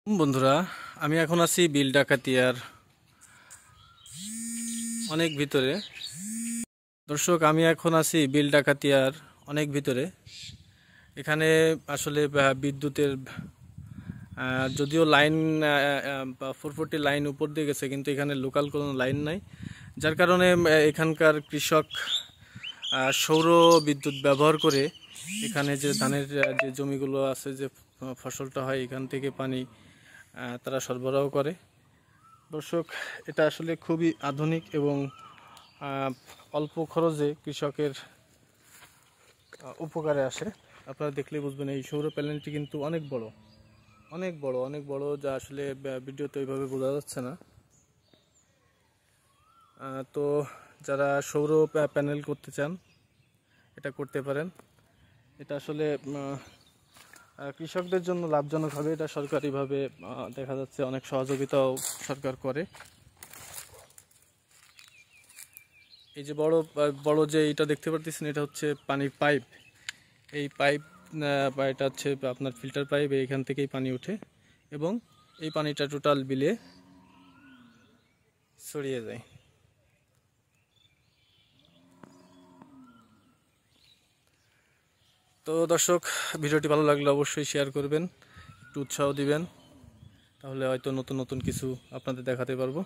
বন্ধুরা, আমি এখন আছি বিল ডাকাতিয়ার অনেক ভিতরে। দর্শক, আমি এখন আছি বিল ডাকাতিয়ার অনেক ভিতরে। এখানে আসলে বিদ্যুতের যদিও লাইন 440 লাইন উপর দিয়ে গেছে, কিন্তু এখানে লোকাল কোনো লাইন নাই, যার কারণে এখানকার কৃষক সৌর বিদ্যুৎ ব্যবহার করে এখানে যে ধানের যে জমিগুলো আছে, যে ফসলটা হয়, এখান থেকে পানি তারা সরবরাহ করে। দর্শক, এটা আসলে খুবই আধুনিক এবং অল্প খরচে কৃষকের উপকারে আসে। আপনারা দেখলেই বুঝবেন এই সৌর প্যানেলটি কিন্তু অনেক বড়, অনেক বড়, অনেক বড়, যা আসলে ভিডিওতে ওইভাবে বোঝা যাচ্ছে না। তো যারা সৌর প্যানেল করতে চান, এটা করতে পারেন। এটা আসলে কৃষকদের জন্য লাভজনক হবে। এটা সরকারিভাবে দেখা যাচ্ছে অনেক সহযোগিতাও সরকার করে। এই যে বড় বড় যে এটা দেখতে পাচ্ছেন, এটা হচ্ছে পানির পাইপ। এই পাইপ বা এটা হচ্ছে আপনার ফিল্টার পাইপ, এইখান থেকেই পানি ওঠে এবং এই পানিটা টোটাল বিলে ছড়িয়ে যায়। তো দর্শক, ভিডিওটি ভালো লাগলে অবশ্যই শেয়ার করবেন, একটু উৎসাহ দিবেন, তাহলে হয়তো নতুন নতুন কিছু আপনাদের দেখাতে পারবো।